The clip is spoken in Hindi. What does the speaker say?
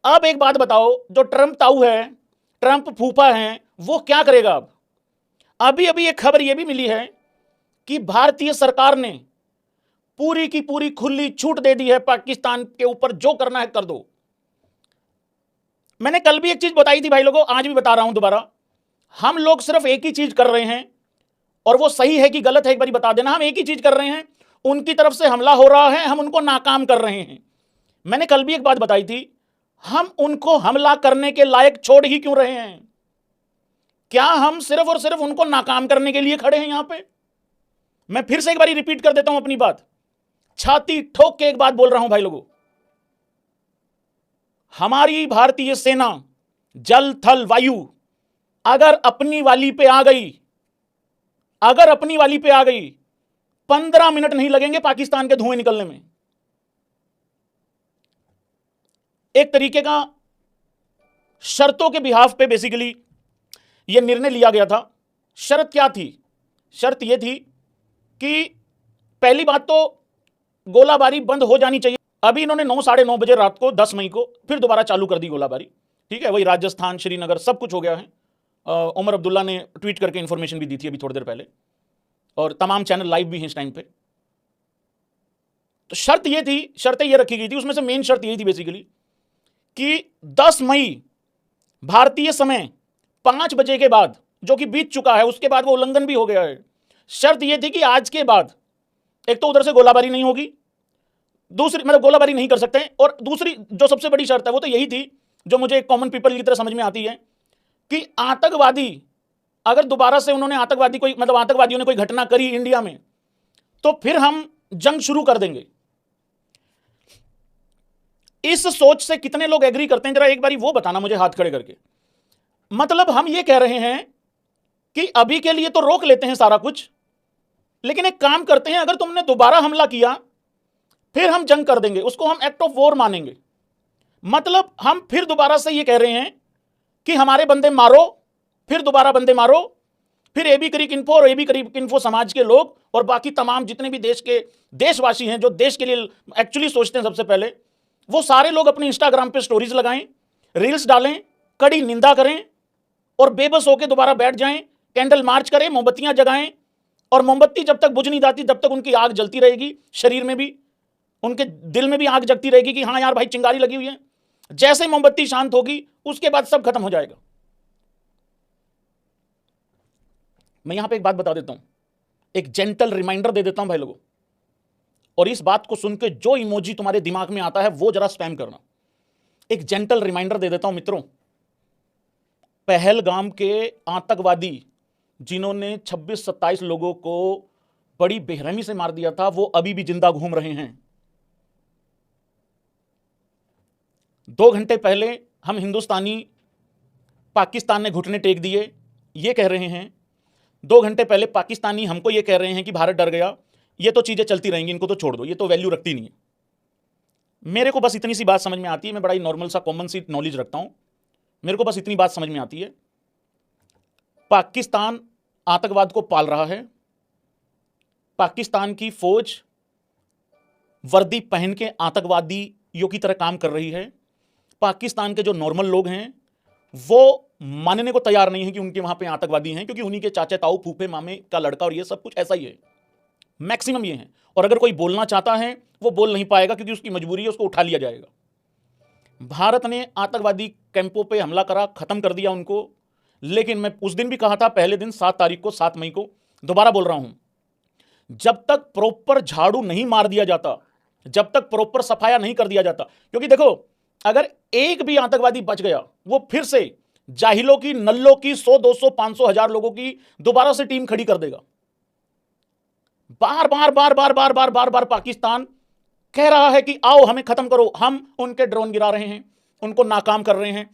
अब एक बात बताओ, जो ट्रंप ताऊ है, ट्रंप फूफा है, वो क्या करेगा? अब अभी अभी एक खबर यह भी मिली है कि भारतीय सरकार ने पूरी की पूरी खुली छूट दे दी है, पाकिस्तान के ऊपर जो करना है कर दो। मैंने कल भी एक चीज बताई थी भाई लोगों, आज भी बता रहा हूं दोबारा। हम लोग सिर्फ एक ही चीज कर रहे हैं, और वो सही है कि गलत है एक बार बता देना। हम एक ही चीज कर रहे हैं, उनकी तरफ से हमला हो रहा है, हम उनको नाकाम कर रहे हैं। मैंने कल भी एक बात बताई थी, हम उनको हमला करने के लायक छोड़ ही क्यों रहे हैं? क्या हम सिर्फ और सिर्फ उनको नाकाम करने के लिए खड़े हैं यहां पे? मैं फिर से एक बार रिपीट कर देता हूं अपनी बात, छाती ठोक के एक बात बोल रहा हूं भाई लोगों। हमारी भारतीय सेना जल थल वायु अगर अपनी वाली पे आ गई, अगर अपनी वाली पे आ गई, 15 मिनट नहीं लगेंगे पाकिस्तान के धुएं निकलने में। एक तरीके का शर्तों के बिहाफ पे बेसिकली यह निर्णय लिया गया था। शर्त क्या थी? शर्त यह थी कि पहली बात तो गोलाबारी बंद हो जानी चाहिए। अभी इन्होंने 9 साढ़े 9 बजे रात को 10 मई को फिर दोबारा चालू कर दी गोलाबारी। ठीक है, वही राजस्थान, श्रीनगर सब कुछ हो गया है। उमर अब्दुल्ला ने ट्वीट करके इंफॉर्मेशन भी दी थी अभी थोड़ी देर पहले, और तमाम चैनल लाइव भी हैं इस टाइम पे। तो शर्त यह थी, शर्तें यह रखी गई थी, उसमें से मेन शर्त यही थी बेसिकली कि 10 मई भारतीय समय 5 बजे के बाद, जो कि बीत चुका है, उसके बाद वो उल्लंघन भी हो गया है। शर्त यह थी कि आज के बाद एक तो उधर से गोलाबारी नहीं होगी, दूसरी मतलब गोलाबारी नहीं कर सकते, और दूसरी जो सबसे बड़ी शर्त है वो तो यही थी, जो मुझे कॉमन पीपल की तरह समझ में आती है, कि आतंकवादी अगर दोबारा से उन्होंने आतंकवादी कोई मतलब आतंकवादियों ने कोई घटना करी इंडिया में, तो फिर हम जंग शुरू कर देंगे। इस सोच से कितने लोग एग्री करते हैं, जरा एक बारी वो बताना मुझे हाथ खड़े करके। मतलब हम ये कह रहे हैं कि अभी के लिए तो रोक लेते हैं सारा कुछ, लेकिन एक काम करते हैं, अगर तुमने दोबारा हमला किया फिर हम जंग कर देंगे, उसको हम एक्ट ऑफ वॉर मानेंगे। मतलब हम फिर दोबारा से ये कह रहे हैं कि हमारे बंदे मारो, फिर दोबारा बंदे मारो, फिर एबी क्रिक इन्फो और एबी क्रिक इन्फो समाज के लोग और बाकी तमाम जितने भी देश के देशवासी हैं, जो देश के लिए एक्चुअली सोचते हैं, सबसे पहले वो सारे लोग अपने इंस्टाग्राम पे स्टोरीज लगाएं, रील्स डालें, कड़ी निंदा करें और बेबस होकर दोबारा बैठ जाएं, कैंडल मार्च करें, मोमबत्तियां जगाएं। और मोमबत्ती जब तक बुझ नहीं जाती तब तक उनकी आग जलती रहेगी, शरीर में भी, उनके दिल में भी आग जगती रहेगी कि हाँ यार भाई चिंगारी लगी हुई है। जैसे मोमबत्ती शांत होगी उसके बाद सब खत्म हो जाएगा। मैं यहां पे एक बात बता देता हूं, एक जेंटल रिमाइंडर दे देता हूं भाई लोगों, और इस बात को सुन के जो इमोजी तुम्हारे दिमाग में आता है वो जरा स्पैम करना। एक जेंटल रिमाइंडर दे देता हूं मित्रों, पहलगाम के आतंकवादी जिन्होंने 26-27 लोगों को बड़ी बेरहमी से मार दिया था, वो अभी भी जिंदा घूम रहे हैं। 2 घंटे पहले हम हिंदुस्तानी पाकिस्तान ने घुटने टेक दिए ये कह रहे हैं, 2 घंटे पहले पाकिस्तानी हमको ये कह रहे हैं कि भारत डर गया। ये तो चीजें चलती रहेंगी, इनको तो छोड़ दो, ये तो वैल्यू रखती नहीं है। मेरे को बस इतनी सी बात समझ में आती है, मैं बड़ा ही नॉर्मल सा कॉमन सी नॉलेज रखता हूं, मेरे को बस इतनी बात समझ में आती है, पाकिस्तान आतंकवाद को पाल रहा है, पाकिस्तान की फौज वर्दी पहन के आतंकवादियों की तरह काम कर रही है। पाकिस्तान के जो नॉर्मल लोग हैं वो मानने को तैयार नहीं है कि उनके वहां पे आतंकवादी हैं, क्योंकि उन्हीं के चाचा ताऊ फूफे मामे का लड़का और ये सब कुछ ऐसा ही है, मैक्सिमम ये है। और अगर कोई बोलना चाहता है वो बोल नहीं पाएगा क्योंकि उसकी मजबूरी है, उसको उठा लिया जाएगा। भारत ने आतंकवादी कैंपों पे हमला करा, खत्म कर दिया उनको, लेकिन मैं उस दिन भी कहा था, पहले दिन 7 तारीख को, 7 मई को, दोबारा बोल रहा हूं, जब तक प्रॉपर झाड़ू नहीं मार दिया जाता, जब तक प्रॉपर सफाया नहीं कर दिया जाता, क्योंकि देखो अगर एक भी आतंकवादी बच गया वो फिर से जाहिलों की, नल्लों की 100, 200, 500, 1000 लोगों की दोबारा से टीम खड़ी कर देगा। बार बार बार बार बार बार बार बार पाकिस्तान कह रहा है कि आओ हमें खत्म करो, हम उनके ड्रोन गिरा रहे हैं, उनको नाकाम कर रहे हैं।